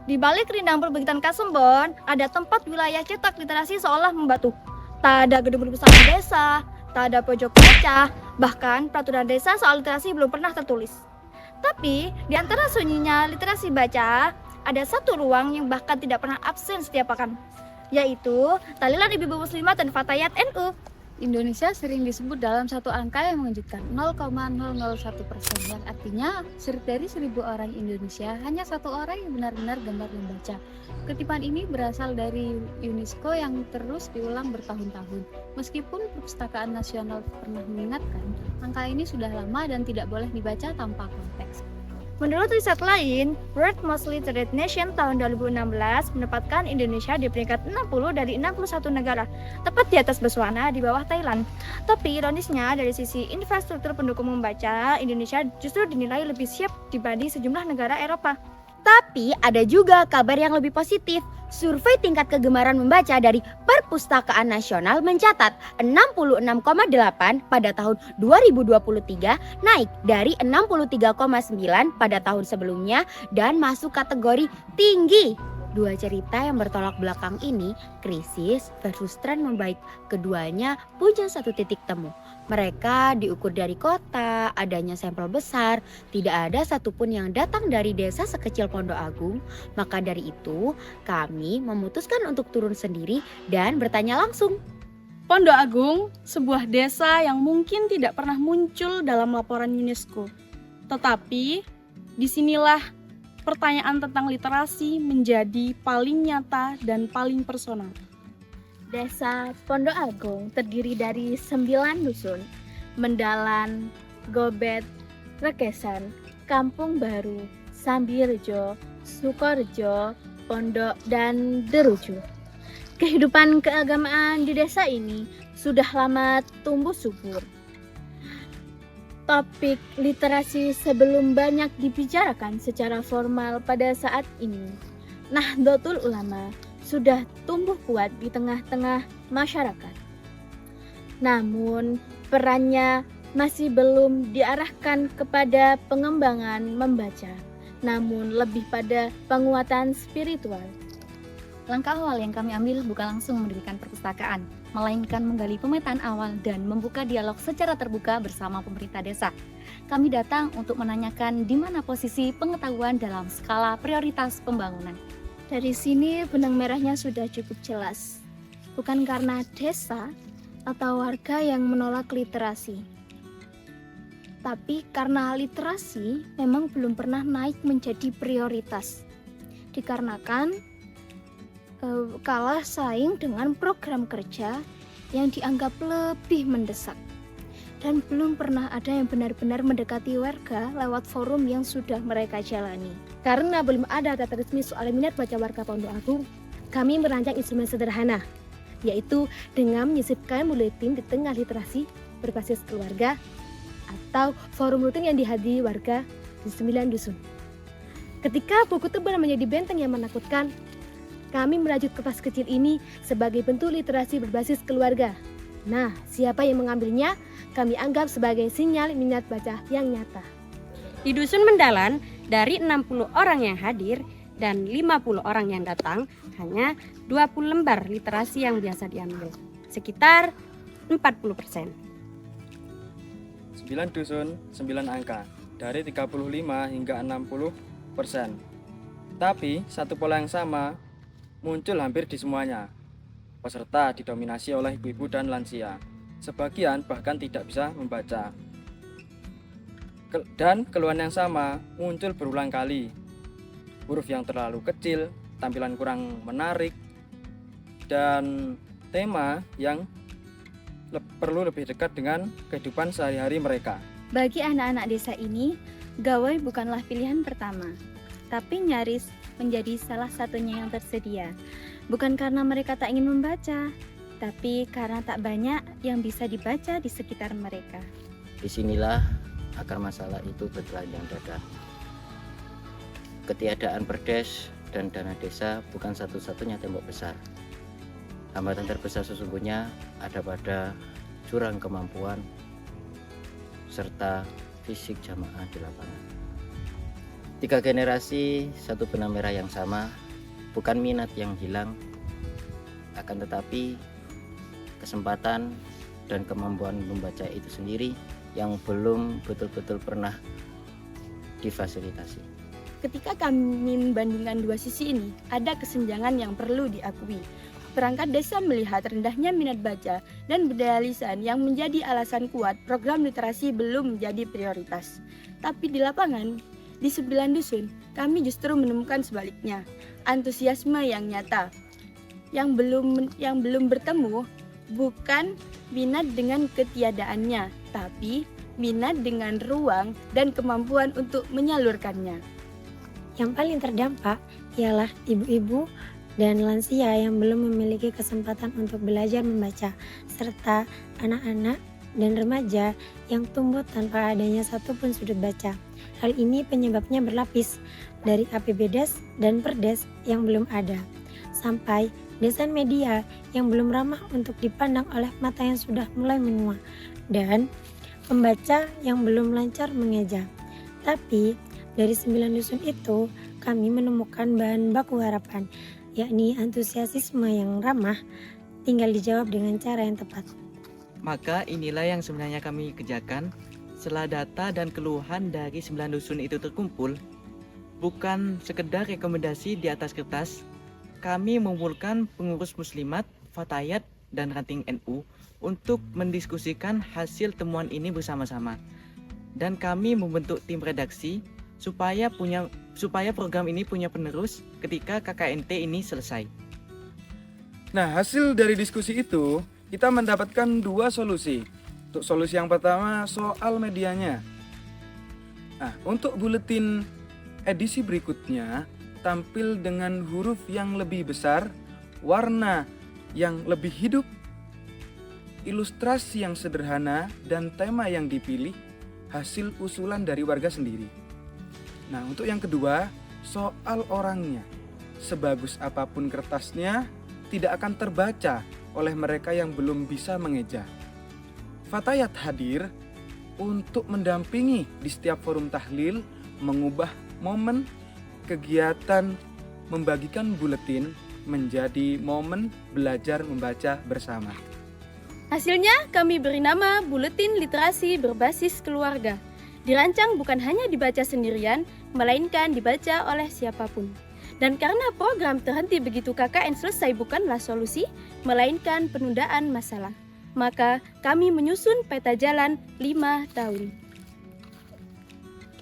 Di balik rindang perbukitan Kasembon, ada tempat wilayah cetak literasi seolah membatu. Tak ada gedung perpustakaan desa, tak ada pojok baca, bahkan peraturan desa soal literasi belum pernah tertulis. Tapi, di antara sunyinya literasi baca, ada satu ruang yang bahkan tidak pernah absen setiap pekan, yaitu Tahlilan Ibu-Ibu Muslimat dan Fatayat NU. Indonesia sering disebut dalam satu angka yang mengejutkan, 0,001%, yang artinya dari 1.000 orang Indonesia hanya satu orang yang benar-benar gemar membaca. Kutipan ini berasal dari UNESCO yang terus diulang bertahun-tahun. Meskipun Perpustakaan Nasional pernah mengingatkan, angka ini sudah lama dan tidak boleh dibaca tanpa konteks. Menurut riset lain, World Most Literate Nation tahun 2016 menempatkan Indonesia di peringkat 60 dari 61 negara, tepat di atas Botswana di bawah Thailand. Tapi ironisnya dari sisi infrastruktur pendukung membaca, Indonesia justru dinilai lebih siap dibanding sejumlah negara Eropa. Tapi ada juga kabar yang lebih positif. Survei tingkat kegemaran membaca dari Perpustakaan Nasional mencatat 66,8 pada tahun 2023, naik dari 63,9 pada tahun sebelumnya dan masuk kategori tinggi. Dua cerita yang bertolak belakang ini, krisis versus tren membaik, keduanya punya satu titik temu. Mereka diukur dari kota, adanya sampel besar, tidak ada satupun yang datang dari desa sekecil Pondok Agung. Maka dari itu, kami memutuskan untuk turun sendiri dan bertanya langsung. Pondok Agung, sebuah desa yang mungkin tidak pernah muncul dalam laporan UNESCO. Tetapi, disinilah pertanyaan tentang literasi menjadi paling nyata dan paling personal. Desa Pondok Agung terdiri dari 9 dusun, Mendalan, Gobet, Rekesan, Kampung Baru, Sambirejo, Sukorejo, Pondok, dan Deruju. Kehidupan keagamaan di desa ini sudah lama tumbuh subur. Topik literasi sebelum banyak dibicarakan secara formal pada saat ini. Nahdlatul Ulama sudah tumbuh kuat di tengah-tengah masyarakat. Namun, perannya masih belum diarahkan kepada pengembangan membaca, namun lebih pada penguatan spiritual. Langkah awal yang kami ambil bukan langsung mendirikan perpustakaan, melainkan menggali pemetaan awal dan membuka dialog secara terbuka bersama pemerintah desa. Kami datang untuk menanyakan di mana posisi pengetahuan dalam skala prioritas pembangunan. Dari sini benang merahnya sudah cukup jelas. Bukan karena desa atau warga yang menolak literasi, tapi karena literasi memang belum pernah naik menjadi prioritas. Dikarenakan kalah saing dengan program kerja yang dianggap lebih mendesak. Dan belum pernah ada yang benar-benar mendekati warga lewat forum yang sudah mereka jalani. Karena belum ada data resmi soal minat baca warga Pondok Agung, kami merancang instrumen sederhana, yaitu dengan menyisipkan buletin di tengah literasi berbasis keluarga atau forum rutin yang dihadiri warga di 9 dusun. Ketika buku tebal menjadi benteng yang menakutkan, kami merajut kertas kecil ini sebagai bentuk literasi berbasis keluarga. Nah, siapa yang mengambilnya, kami anggap sebagai sinyal minat baca yang nyata. Di Dusun Mendalan, dari 60 orang yang hadir dan 50 orang yang datang, hanya 20 lembar literasi yang biasa diambil, sekitar 40%. 9 dusun, 9 angka, dari 35 hingga 60%. Tapi, satu pola yang sama muncul hampir di semuanya. Peserta didominasi oleh ibu-ibu dan lansia. Sebagian bahkan tidak bisa membaca. Dan keluhan yang sama muncul berulang kali. Huruf yang terlalu kecil, tampilan kurang menarik, dan tema yang perlu lebih dekat dengan kehidupan sehari-hari mereka. Bagi anak-anak desa ini, gawai bukanlah pilihan pertama, tapi nyaris menjadi salah satunya yang tersedia. Bukan karena mereka tak ingin membaca, tapi karena tak banyak yang bisa dibaca di sekitar mereka. Disinilah akar masalah itu bertelanjang dada. Ketiadaan perdes dan dana desa bukan satu-satunya tembok besar. Hambatan terbesar sesungguhnya ada pada jurang kemampuan serta fisik jamaah di lapangan. 3 generasi, satu benang merah yang sama, bukan minat yang hilang, akan tetapi kesempatan dan kemampuan membaca itu sendiri yang belum betul-betul pernah difasilitasi. Ketika kami membandingkan dua sisi ini, ada kesenjangan yang perlu diakui. Perangkat desa melihat rendahnya minat baca dan budaya lisan yang menjadi alasan kuat program literasi belum menjadi prioritas. Tapi di lapangan, di 9 dusun, kami justru menemukan sebaliknya. Antusiasme yang nyata. Yang belum bertemu bukan minat dengan ketiadaannya, tapi minat dengan ruang dan kemampuan untuk menyalurkannya. Yang paling terdampak ialah ibu-ibu dan lansia yang belum memiliki kesempatan untuk belajar membaca, serta anak-anak dan remaja yang tumbuh tanpa adanya satupun sudut baca. Hal ini penyebabnya berlapis, dari APBDes dan Perdes yang belum ada, sampai desain media yang belum ramah untuk dipandang oleh mata yang sudah mulai menua, dan pembaca yang belum lancar mengeja. Tapi dari 9 dusun itu, kami menemukan bahan baku harapan, yakni antusiasisme yang ramah, tinggal dijawab dengan cara yang tepat. Maka inilah yang sebenarnya kami kerjakan. Setelah data dan keluhan dari 9 dusun itu terkumpul, bukan sekedar rekomendasi di atas kertas, kami mengumpulkan pengurus muslimat, fatayat, dan ranting NU untuk mendiskusikan hasil temuan ini bersama-sama. Dan kami membentuk tim redaksi supaya program ini punya penerus ketika KKNT ini selesai. Nah, hasil dari diskusi itu, kita mendapatkan 2 solusi. Untuk solusi yang pertama, soal medianya. Nah, untuk buletin edisi berikutnya, tampil dengan huruf yang lebih besar, warna yang lebih hidup, ilustrasi yang sederhana, dan tema yang dipilih hasil usulan dari warga sendiri. Nah, untuk yang kedua, soal orangnya. Sebagus apapun kertasnya, tidak akan terbaca oleh mereka yang belum bisa mengeja. Fatayat hadir untuk mendampingi di setiap forum tahlil, mengubah momen kegiatan membagikan buletin menjadi momen belajar membaca bersama. Hasilnya kami beri nama Buletin Literasi Berbasis Keluarga. Dirancang bukan hanya dibaca sendirian, melainkan dibaca oleh siapapun. Dan karena program terhenti begitu KKN selesai bukanlah solusi, melainkan penundaan masalah. Maka kami menyusun peta jalan 5 tahun.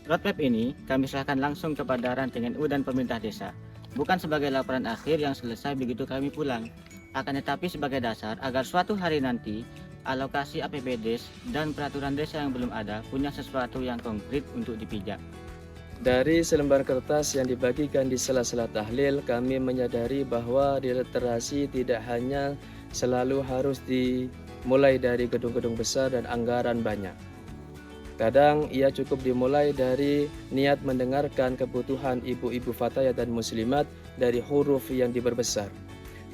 Roadmap ini kami serahkan langsung kepada ranting NU dan pemerintah desa, bukan sebagai laporan akhir yang selesai begitu kami pulang, akan tetapi sebagai dasar agar suatu hari nanti alokasi APBDes dan peraturan desa yang belum ada punya sesuatu yang konkret untuk dipijak. Dari selembar kertas yang dibagikan di sela-sela tahlil, kami menyadari bahwa literasi tidak hanya selalu harus dimulai dari gedung-gedung besar dan anggaran banyak. Kadang ia cukup dimulai dari niat mendengarkan kebutuhan ibu-ibu fatayat dan muslimat dari huruf yang diperbesar,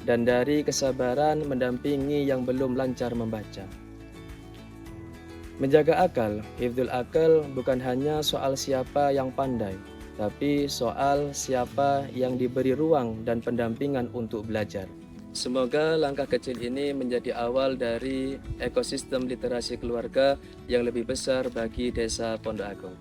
dan dari kesabaran mendampingi yang belum lancar membaca. Menjaga akal, hifdzul akal bukan hanya soal siapa yang pandai, tapi soal siapa yang diberi ruang dan pendampingan untuk belajar. Semoga langkah kecil ini menjadi awal dari ekosistem literasi keluarga yang lebih besar bagi Desa Pondok Agung.